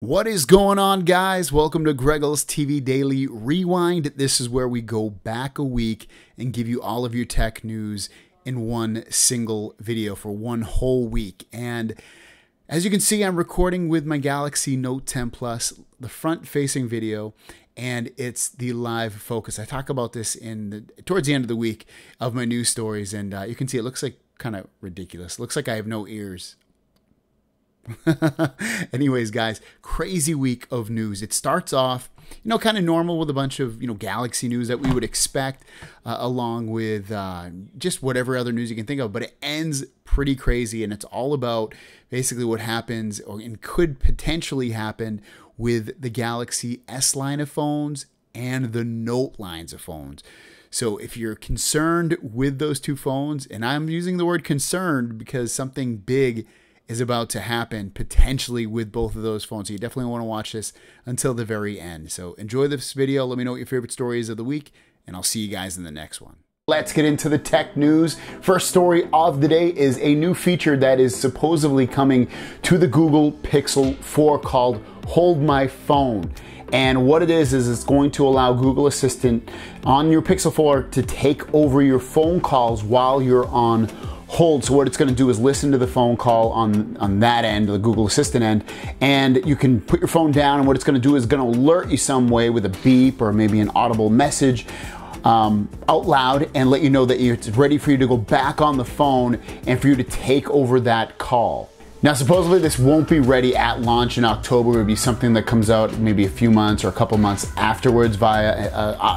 What is going on, guys? Welcome to Greggles TV Daily Rewind. This is where we go back a week and give you all of your tech news in one single video for one whole week. And as you can see, I'm recording with my Galaxy Note 10 Plus, the front-facing video, and it's the live focus. I talk about this towards the end of the week of my news stories, and you can see it looks like kind of ridiculous. It looks like I have no ears. Anyways, guys, crazy week of news. It starts off, kind of normal with a bunch of, Galaxy news that we would expect, along with just whatever other news you can think of. But it ends pretty crazy, and it's all about basically what happens and could potentially happen with the Galaxy S line of phones and the Note lines of phones. So if you're concerned with those two phones, and I'm using the word concerned because something big is about to happen potentially with both of those phones. So you definitely want to watch this until the very end. So enjoy this video. Let me know what your favorite story is of the week, and I'll see you guys in the next one. Let's get into the tech news. First story of the day is a new feature that is supposedly coming to the Google Pixel 4 called Hold My Phone. And what it is it's going to allow Google Assistant on your Pixel 4 to take over your phone calls while you're on hold. So what it's going to do is listen to the phone call on that end, the Google Assistant end, and you can put your phone down, and what it's going to do is going to alert you some way with a beep or maybe an audible message out loud and let you know that it's ready for you to go back on the phone and for you to take over that call. Now, supposedly this won't be ready at launch in October. It would be something that comes out maybe a few months or a couple months afterwards via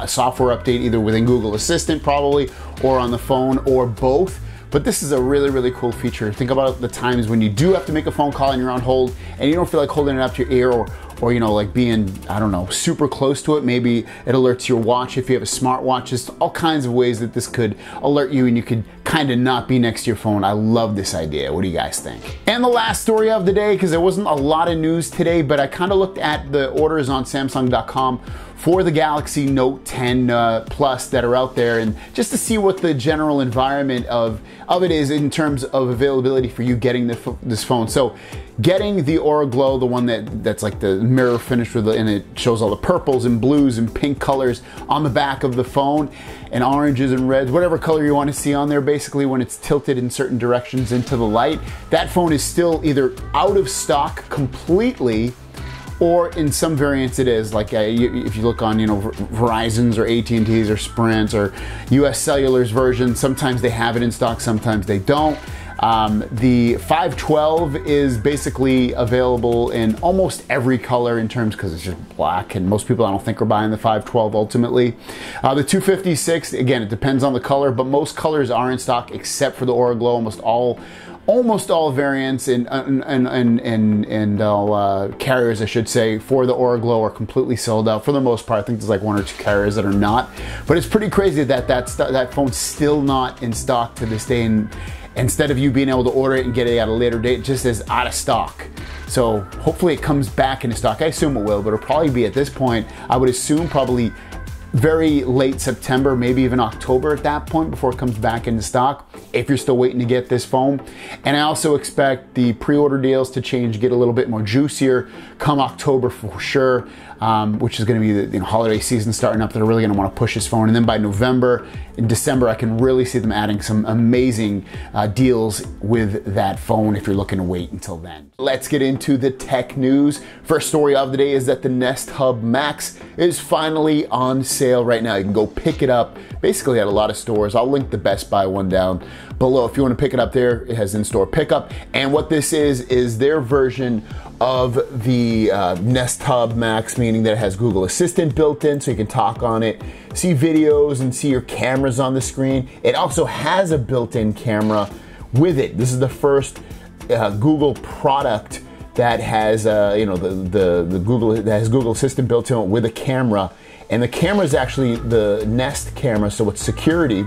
a software update, either within Google Assistant probably, or on the phone, or both. But this is a really, really cool feature. Think about the times when you do have to make a phone call and you're on hold and you don't feel like holding it up to your ear or like being, I don't know, super close to it. Maybe it alerts your watch if you have a smartwatch. Just all kinds of ways that this could alert you and you could kind of not be next to your phone. I love this idea. What do you guys think? And the last story of the day, because there wasn't a lot of news today, but I kind of looked at the orders on Samsung.com for the Galaxy Note 10 Plus that are out there, and just to see what the general environment of it is in terms of availability for you getting this phone. So getting the Aura Glow, the one that's like the mirror finish with and it shows all the purples and blues and pink colors on the back of the phone, and oranges and reds, whatever color you want to see on there, basically when it's tilted in certain directions into the light. That phone is still either out of stock completely, or in some variants it is, like if you look on Verizon's or AT&T's or Sprint's or US Cellular's version, sometimes they have it in stock, sometimes they don't. The 512 is basically available in almost every color in terms, because it's just black, and most people I don't think are buying the 512 ultimately. The 256, again, it depends on the color, but most colors are in stock except for the Aura Glow. Almost all variants and all carriers, I should say, for the Aura Glow are completely sold out for the most part. I think there's like one or two carriers that are not, but it's pretty crazy that phone's still not in stock to this day, and instead of you being able to order it and get it at a later date, it just is out of stock. So hopefully it comes back into stock. I assume it will, but it'll probably be, at this point, I would assume probably very late September, maybe even October at that point, before it comes back into stock, if you're still waiting to get this phone. And I also expect the pre-order deals to change, get a little bit more juicier come October for sure, which is going to be the holiday season starting up. They're really going to want to push this phone, and then by November and December, I can really see them adding some amazing deals with that phone if you're looking to wait until then. Let's get into the tech news. First story of the day is that the Nest Hub Max is finally on sale right now. You can go pick it up basically at a lot of stores. I'll link the Best Buy one down below if you want to pick it up there. It has in-store pickup, and what this is their version of the Nest Hub Max, meaning that it has Google Assistant built in, so you can talk on it, see videos, and see your cameras on the screen. It also has a built-in camera with it. This is the first Google product that has Google Assistant built in with a camera, and the camera is actually the Nest camera, so it's security,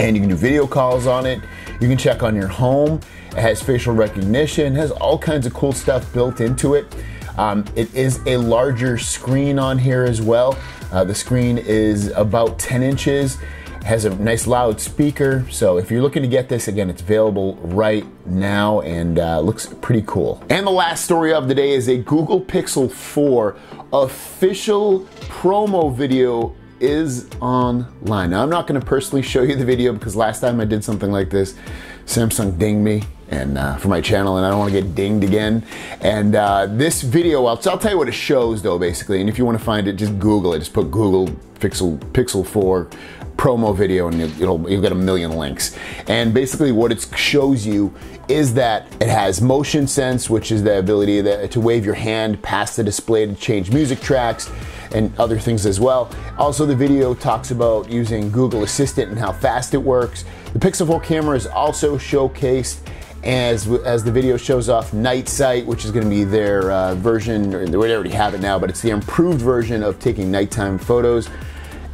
and you can do video calls on it. You can check on your home. It has facial recognition, has all kinds of cool stuff built into it. It is a larger screen on here as well. The screen is about 10 inches, has a nice loud speaker. So if you're looking to get this, again, it's available right now and looks pretty cool. And the last story of the day is a Google Pixel 4 official promo video is online. Now, I'm not going to personally show you the video because last time I did something like this, Samsung dinged me and for my channel, and I don't want to get dinged again. And this video, I'll tell you what it shows though, basically. And if you want to find it, just Google it. Just put Google Pixel 4 promo video and you'll get a million links. And basically what it shows you is that it has motion sense, which is the ability to wave your hand past the display to change music tracks and other things as well. Also, the video talks about using Google Assistant and how fast it works. The Pixel 4 camera is also showcased as the video shows off Night Sight, which is going to be their version, or they already have it now, but it's the improved version of taking nighttime photos.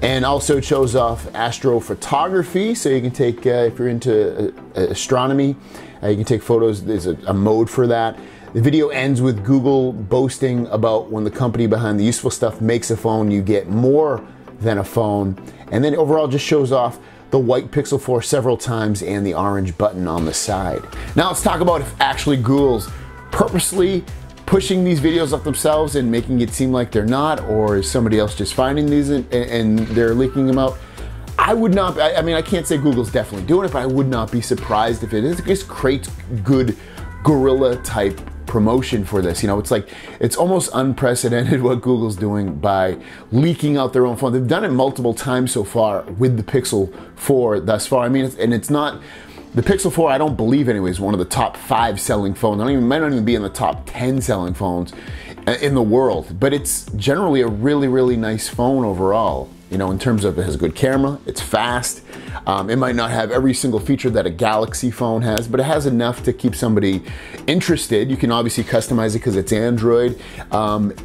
And also it shows off astrophotography, so you can take, if you're into astronomy, you can take photos. There's a mode for that. The video ends with Google boasting about when the company behind the useful stuff makes a phone, you get more than a phone. And then overall just shows off the white Pixel 4 several times and the orange button on the side. Now let's talk about if actually Google's purposely pushing these videos up themselves and making it seem like they're not, or is somebody else just finding these and they're leaking them out. I would not, I mean, I can't say Google's definitely doing it, but I would not be surprised if it is. It just creates good guerrilla type promotion for this. You know, it's like, it's almost unprecedented what Google's doing by leaking out their own phone. They've done it multiple times so far with the Pixel 4 thus far. I mean, it's not, the Pixel 4, I don't believe anyway, is one of the top 5 selling phones. Might not even be in the top 10 selling phones in the world, but it's generally a really, really nice phone overall. You know, in terms of it has a good camera, it's fast. It might not have every single feature that a Galaxy phone has, but it has enough to keep somebody interested. You can obviously customize it because it's Android.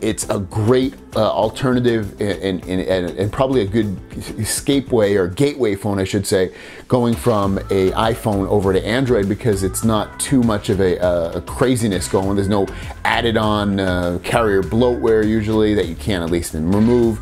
It's a great alternative and probably a good escapeway or gateway phone, I should say, going from a iPhone over to Android because it's not too much of a craziness going. There's no added on carrier bloatware usually that you can at least remove.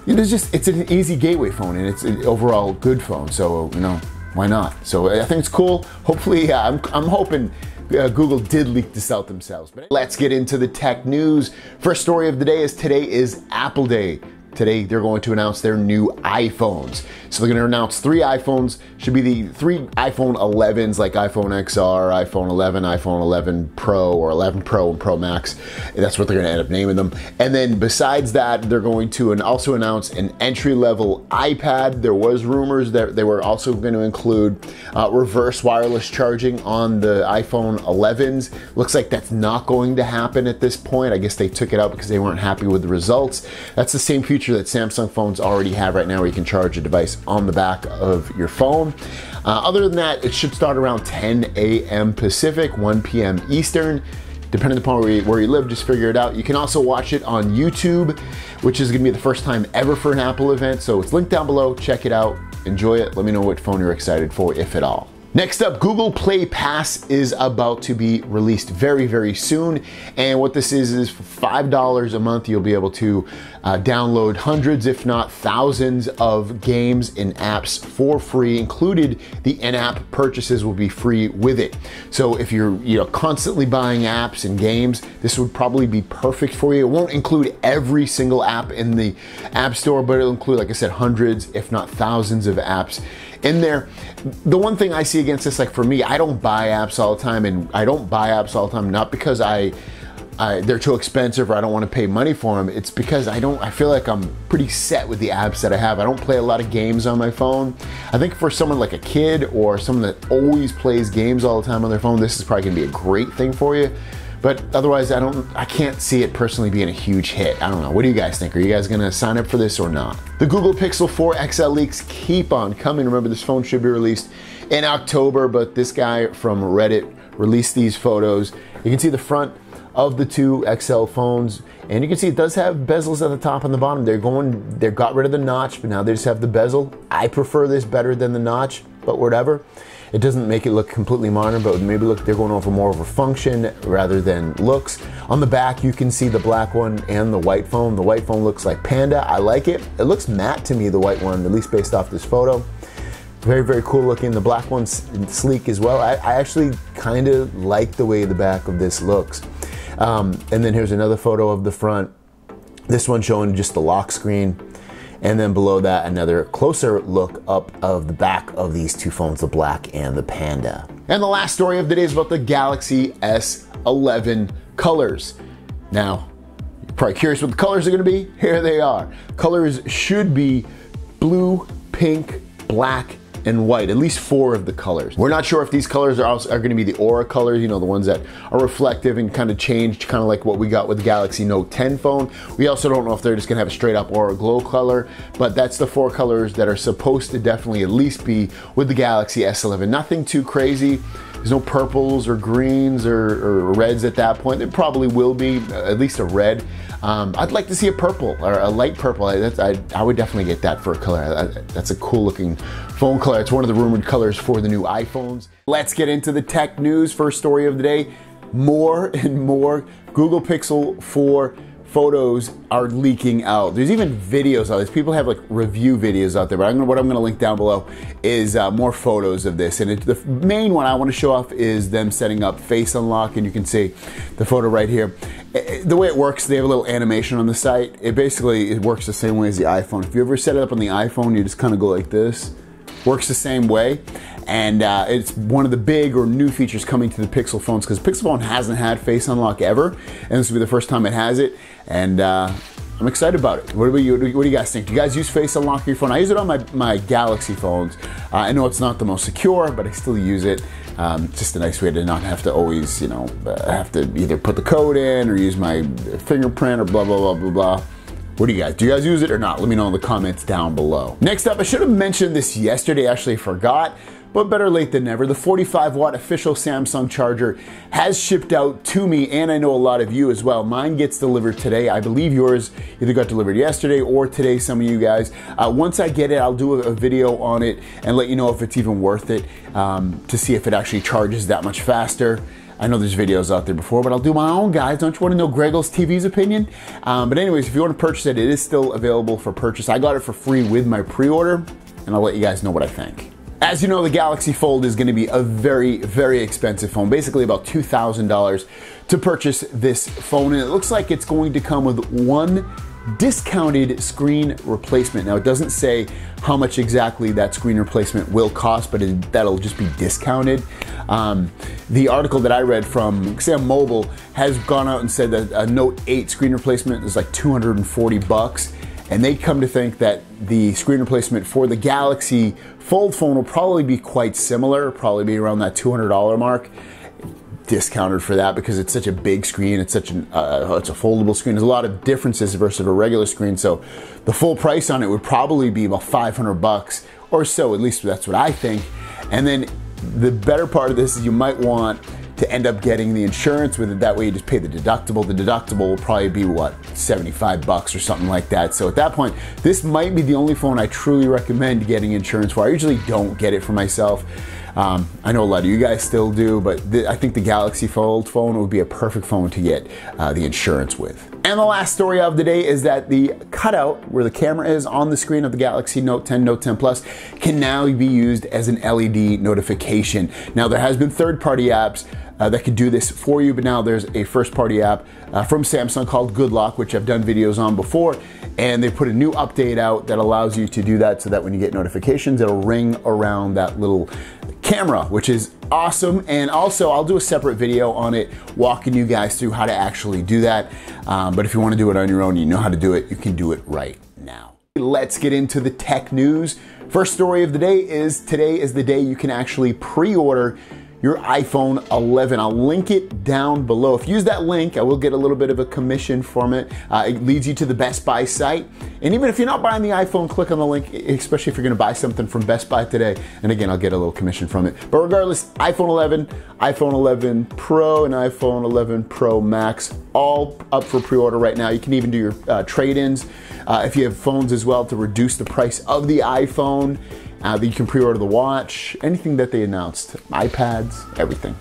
It's an easy gateway phone and it's an overall good phone, so you know, why not? So I think it's cool. Hopefully, I'm hoping Google did leak this out themselves. But let's get into the tech news. First story of the day is today is Apple Day. Today they're going to announce their new iPhones. So they're going to announce 3 iPhones, should be the 3 iPhone 11s like iPhone XR, iPhone 11, iPhone 11 Pro, or 11 Pro and Pro Max. That's what they're going to end up naming them. And then besides that, they're going to also announce an entry-level iPad. There was rumors that they were also going to include reverse wireless charging on the iPhone 11s. Looks like that's not going to happen at this point. I guess they took it out because they weren't happy with the results. That's the same feature that Samsung phones already have right now, where you can charge a device on the back of your phone. Other than that, it should start around 10 a.m. Pacific, 1 p.m. Eastern. Depending upon where you live, just figure it out. You can also watch it on YouTube, which is going to be the first time ever for an Apple event. So it's linked down below. Check it out. Enjoy it. Let me know what phone you're excited for, if at all. Next up, Google Play Pass is about to be released very, very soon. And what this is for $5 a month, you'll be able to download hundreds, if not thousands of games and apps for free. Included, the in-app purchases will be free with it. So if you're constantly buying apps and games, this would probably be perfect for you. It won't include every single app in the App Store, but it'll include, like I said, hundreds, if not thousands of apps in there. The one thing I see against this, like for me, I don't buy apps all the time, and I don't buy apps all the time not because they're too expensive or I don't want to pay money for them. It's because I feel like I'm pretty set with the apps that I have. I don't play a lot of games on my phone. I think for someone like a kid or someone that always plays games all the time on their phone, this is probably gonna be a great thing for you. But otherwise, I can't see it personally being a huge hit. I don't know. What do you guys think? Are you guys gonna sign up for this or not? The Google Pixel 4 XL leaks keep on coming. Remember, this phone should be released in October, but this guy from Reddit released these photos. You can see the front of the 2 XL phones, and you can see it does have bezels at the top and the bottom. They got rid of the notch, but now they just have the bezel. I prefer this better than the notch, but whatever. It doesn't make it look completely modern, but maybe look, they're going over more of a function rather than looks. On the back, you can see the black one and the white phone. The white phone looks like Panda. I like it. It looks matte to me, the white one, at least based off this photo. Very, very cool looking. The black one's sleek as well. I actually kind of like the way the back of this looks. And then here's another photo of the front. This one showing just the lock screen. And then below that, another closer look up of the back of these two phones, the black and the Panda. And the last story of the day is about the Galaxy S11 colors. Now, you're probably curious what the colors are gonna be. Here they are. Colors should be blue, pink, black, and white, at least 4 of the colors. We're not sure if these colors are gonna be the aura colors, you know, the ones that are reflective and kind of changed, kind of like what we got with the Galaxy Note 10 phone. We also don't know if they're just gonna have a straight up aura glow color, but that's the 4 colors that are supposed to definitely at least be with the Galaxy S11. Nothing too crazy. There's no purples or greens or reds at that point. There probably will be, at least a red. I'd like to see a purple or a light purple. I would definitely get that for a color. That's a cool looking phone color. It's one of the rumored colors for the new iPhones. Let's get into the tech news. First story of the day, more and more Google Pixel 4 photos are leaking out. There's even videos of this. People have like review videos out there, but what I'm gonna link down below is more photos of this. And the main one I wanna show off is them setting up face unlock, and you can see the photo right here. The way it works, they have a little animation on the site. It works the same way as the iPhone. If you ever set it up on the iPhone, you just kind of go like this. Works the same way. And it's one of the big or new features coming to the Pixel phones, because Pixel phone hasn't had face unlock ever, and this will be the first time it has it. And I'm excited about it. What do you guys think? Do you guys use face unlock on your phone? I use it on my Galaxy phones. I know it's not the most secure, but I still use it. Just a nice way to not have to always, you know, have to either put the code in or use my fingerprint or blah, blah, blah, blah, blah. What do you guys use it or not? Let me know in the comments down below. Next up, I should have mentioned this yesterday, actually forgot, but better late than never. The 45-watt official Samsung charger has shipped out to me, and I know a lot of you as well. Mine gets delivered today. I believe yours either got delivered yesterday or today, some of you guys. Once I get it, I'll do a video on it and let you know if it's even worth it, to see if it actually charges that much faster. I know there's videos out there before, but I'll do my own, guys. Don't you want to know Greggles TV's opinion? But anyways, if you want to purchase it, it is still available for purchase. I got it for free with my pre-order, and I'll let you guys know what I think. As you know, the Galaxy Fold is going to be a very, very expensive phone, basically about $2,000 to purchase this phone, and it looks like it's going to come with one discounted screen replacement. Now, it doesn't say how much exactly that screen replacement will cost, but that'll just be discounted. The article that I read from Sam Mobile has gone out and said that a Note 8 screen replacement is like $240, and they come to think that the screen replacement for the Galaxy Fold phone will probably be quite similar, probably be around that $200 mark. Discounted for that because it's such a big screen. It's such it's a foldable screen. There's a lot of differences versus a regular screen. So the full price on it would probably be about $500 or so. At least that's what I think. And then the better part of this is you might want to end up getting the insurance with it. That way you just pay the deductible. The deductible will probably be what, $75 or something like that. So at that point, this might be the only phone I truly recommend getting insurance for. I usually don't get it for myself. I know a lot of you guys still do, but I think the Galaxy Fold phone would be a perfect phone to get the insurance with. And the last story of the day is that the cutout where the camera is on the screen of the Galaxy Note 10, Note 10 Plus can now be used as an LED notification. Now, there has been third-party apps that can do this for you, but now there's a first-party app from Samsung called Good Lock, which I've done videos on before, and they put a new update out that allows you to do that so that when you get notifications, it'll ring around that little camera, which is awesome. And also, I'll do a separate video on it walking you guys through how to actually do that. But if you want to do it on your own, you know how to do it, you can do it right now. Let's get into the tech news. First story of the day is today is the day you can actually pre-order your iPhone 11. I'll link it down below. If you use that link, I will get a little bit of a commission from it. It leads you to the Best Buy site. And even if you're not buying the iPhone, click on the link, especially if you're gonna buy something from Best Buy today. And again, I'll get a little commission from it. But regardless, iPhone 11, iPhone 11 Pro, and iPhone 11 Pro Max, all up for pre-order right now. You can even do your trade-ins if you have phones as well to reduce the price of the iPhone. You can pre-order the watch, anything that they announced, iPads, everything.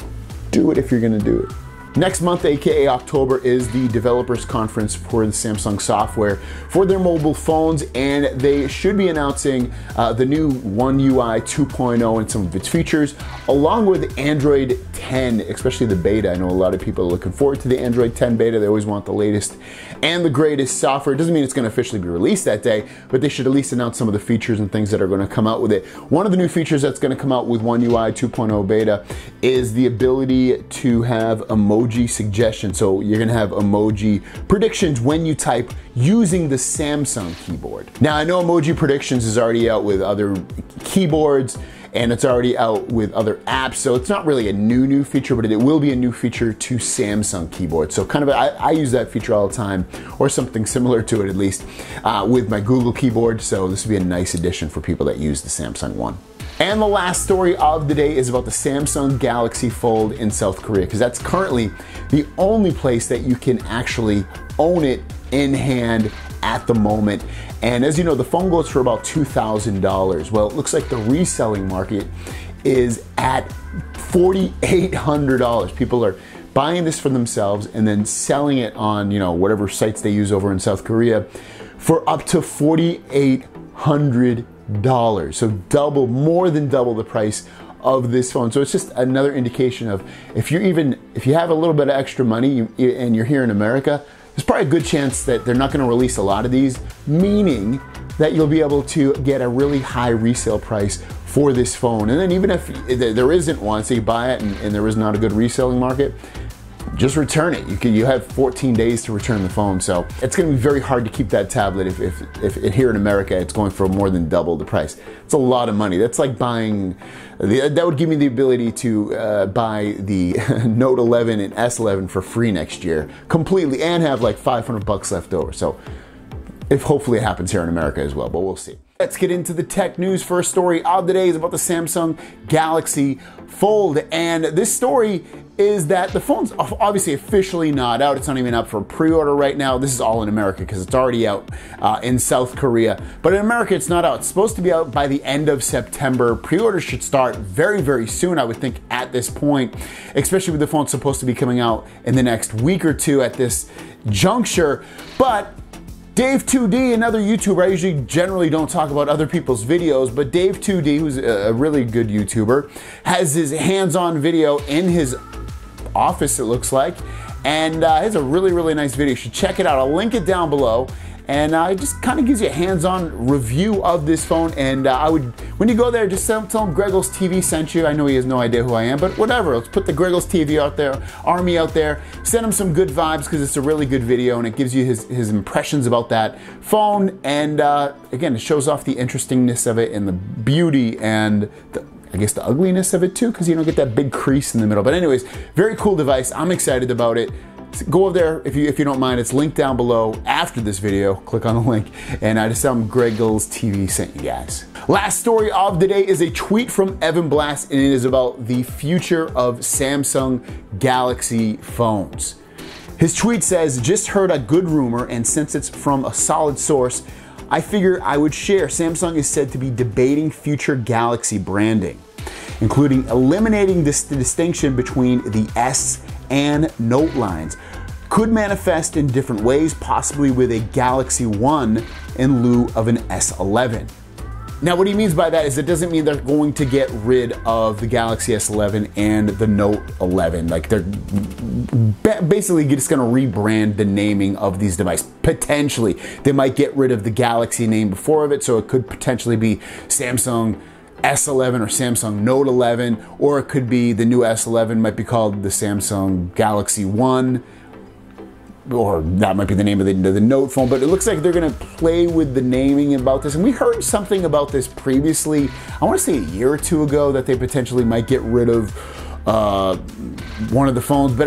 Do it if you're gonna do it. Next month, aka October, is the developers conference for the Samsung software for their mobile phones, and they should be announcing the new One UI 2.0 and some of its features, along with Android 10, especially the beta. I know a lot of people are looking forward to the Android 10 beta. They always want the latest and the greatest software. It doesn't mean it's going to officially be released that day, but they should at least announce some of the features and things that are going to come out with it. One of the new features that's going to come out with One UI 2.0 beta is the ability to have Emoji Suggestion. So you're going to have emoji predictions when you type using the Samsung keyboard. Now, I know Emoji Predictions is already out with other keyboards, and it's already out with other apps, so it's not really a new feature, but it will be a new feature to Samsung keyboard. So kind of, I use that feature all the time, or something similar to it at least, with my Google keyboard, so this would be a nice addition for people that use the Samsung one. And the last story of the day is about the Samsung Galaxy Fold in South Korea, because that's currently the only place that you can actually own it in hand at the moment. And as you know, the phone goes for about $2,000. Well, it looks like the reselling market is at $4,800. People are buying this for themselves and then selling it on, you know, whatever sites they use over in South Korea for up to $4,800. So double, more than double the price of this phone. So it's just another indication of if you have a little bit of extra money and you're here in America, there's probably a good chance that they're not going to release a lot of these, meaning that you'll be able to get a really high resale price for this phone. And then even if there isn't one, so you buy it and there is not a good reselling market, just return it. You have 14 days to return the phone. So it's going to be very hard to keep that tablet if here in America it's going for more than double the price. It's a lot of money. That's like buying, that would give me the ability to buy the Note 11 and S11 for free next year completely and have like $500 left over. So hopefully it happens here in America as well, but we'll see. Let's get into the tech news. First story of the day is about the Samsung Galaxy Fold, and this story is that the phone's obviously officially not out. It's not even up for pre-order right now. This is all in America because it's already out in South Korea. But in America, it's not out. It's supposed to be out by the end of September. Pre-orders should start very, very soon, I would think, at this point, especially with the phone supposed to be coming out in the next week or two at this juncture. But Dave 2D, another YouTuber, I usually generally don't talk about other people's videos, but Dave 2D, who's a really good YouTuber, has his hands-on video in his office, it looks like, and it's a really, really nice video. You should check it out. I'll link it down below, and it just kind of gives you a hands-on review of this phone. And when you go there, just tell him Greggles TV sent you. I know he has no idea who I am, but whatever. Let's put the Greggles TV out there, army out there. Send him some good vibes because it's a really good video and it gives you his impressions about that phone. And again, it shows off the interestingness of it and the beauty and I guess the ugliness of it too, because you don't get that big crease in the middle. But anyways, very cool device. I'm excited about it. Go over there if you don't mind. It's linked down below after this video. Click on the link, and I just tell them Greggles TV sent you guys. Last story of the day is a tweet from Evan Blast, and it is about the future of Samsung Galaxy phones. His tweet says, "Just heard a good rumor, and since it's from a solid source, I figure I would share. Samsung is said to be debating future Galaxy branding, including eliminating the distinction between the S and Note lines. Could manifest in different ways, possibly with a Galaxy One in lieu of an S11. Now, what he means by that is it doesn't mean they're going to get rid of the Galaxy S11 and the Note 11. Like, they're basically just going to rebrand the naming of these devices. Potentially, they might get rid of the Galaxy name before of it, so it could potentially be Samsung S11 or Samsung Note 11, or it could be the new S11 might be called the Samsung Galaxy One, or that might be the name of the Note phone. But it looks like they're going to play with the naming about this. And we heard something about this previously, I want to say a year or two ago, that they potentially might get rid of one of the phones, but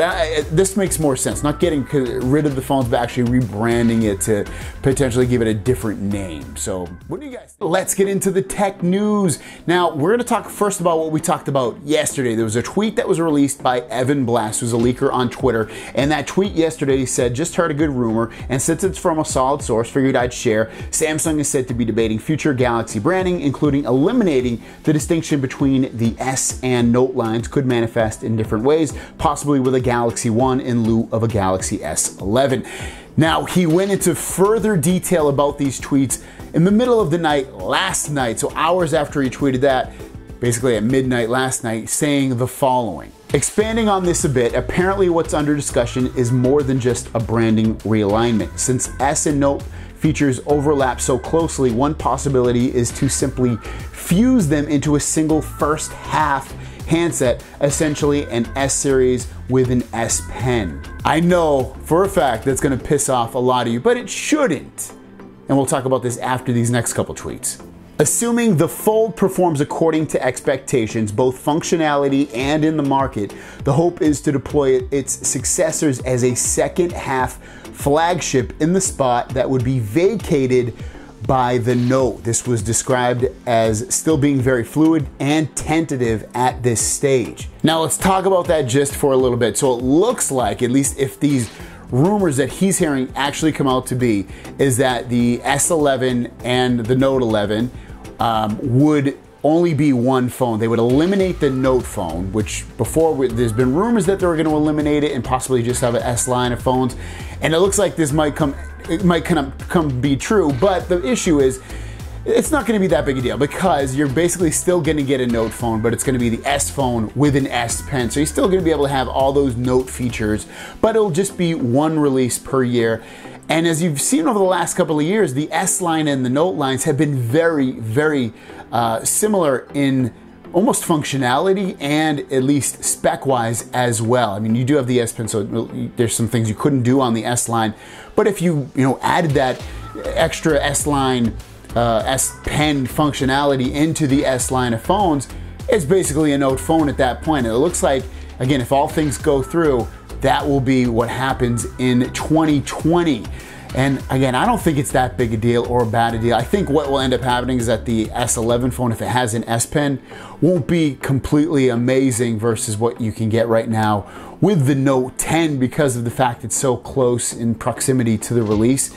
this makes more sense. Not getting rid of the phones, but actually rebranding it to potentially give it a different name. So what do you guys think? Let's get into the tech news. Now, we're going to talk first about what we talked about yesterday. There was a tweet that was released by Evan Blast, who's a leaker on Twitter, and that tweet yesterday said, "Just heard a good rumor, and since it's from a solid source, figured I'd share. Samsung is said to be debating future Galaxy branding, including eliminating the distinction between the S and Note lines. Could manifest in different ways, possibly with a Galaxy 1 in lieu of a Galaxy S11. Now, he went into further detail about these tweets in the middle of the night last night, so hours after he tweeted that, basically at midnight last night, saying the following. Expanding on this a bit, apparently what's under discussion is more than just a branding realignment. Since S and Note features overlap so closely, one possibility is to simply fuse them into a single first half handset, essentially an S series with an S Pen. I know for a fact that's gonna piss off a lot of you, but it shouldn't. And we'll talk about this after these next couple tweets. Assuming the Fold performs according to expectations, both functionality and in the market, the hope is to deploy its successors as a second half flagship in the spot that would be vacated by the Note. This was described as still being very fluid and tentative at this stage. Now let's talk about that just for a little bit. So it looks like, at least if these rumors that he's hearing actually come out to be, is that the S11 and the Note 11 would only be one phone. They would eliminate the Note phone, which before there's been rumors that they were going to eliminate it and possibly just have an S line of phones. And it looks like this might come be true, but the issue is it's not going to be that big a deal because you're basically still going to get a Note phone, but it's going to be the S phone with an S Pen. So you're still going to be able to have all those Note features, but it'll just be one release per year. And as you've seen over the last couple of years, the S line and the Note lines have been very, very similar in almost functionality and at least spec-wise as well. I mean, you do have the S Pen, so there's some things you couldn't do on the S line. But if you added that extra S line, S Pen functionality into the S line of phones, it's basically a Note phone at that point. And it looks like, again, if all things go through, that will be what happens in 2020. And again, I don't think it's that big a deal or a bad a deal. I think what will end up happening is that the S11 phone, if it has an S Pen, won't be completely amazing versus what you can get right now with the Note 10 because of the fact it's so close in proximity to the release.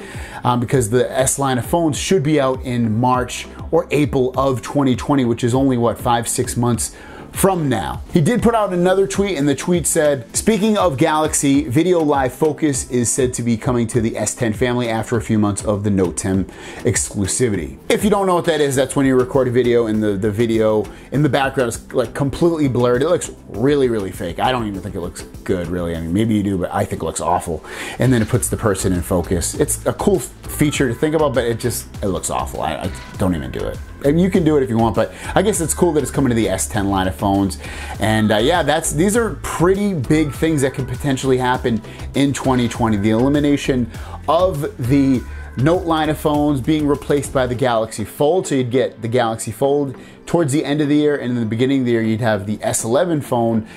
Because the S line of phones should be out in March or April of 2020, which is only what, 5-6 months from now. He did put out another tweet, and the tweet said, speaking of Galaxy, video live focus is said to be coming to the S10 family after a few months of the Note 10 exclusivity. If you don't know what that is, that's when you record a video and the video in the background is like completely blurred. It looks really, really fake. I don't even think it looks good, really. I mean, maybe you do, but I think it looks awful. And then it puts the person in focus. It's a cool feature to think about, but it looks awful. I don't even do it. And you can do it if you want, but I guess it's cool that it's coming to the S10 line of phones. And yeah, these are pretty big things that could potentially happen in 2020. The elimination of the Note line of phones being replaced by the Galaxy Fold. So you'd get the Galaxy Fold towards the end of the year, and in the beginning of the year, you'd have the S11 phone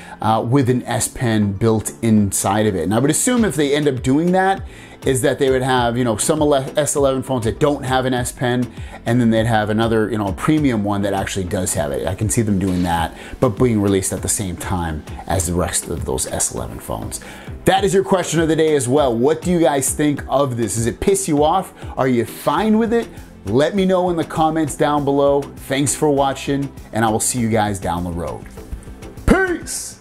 with an S Pen built inside of it. And I would assume if they end up doing that, is that they would have, some S11 phones that don't have an S Pen, and then they'd have another, a premium one that actually does have it. I can see them doing that, but being released at the same time as the rest of those S11 phones. That is your question of the day as well. What do you guys think of this? Does it piss you off? Are you fine with it? Let me know in the comments down below. Thanks for watching, and I will see you guys down the road. Peace!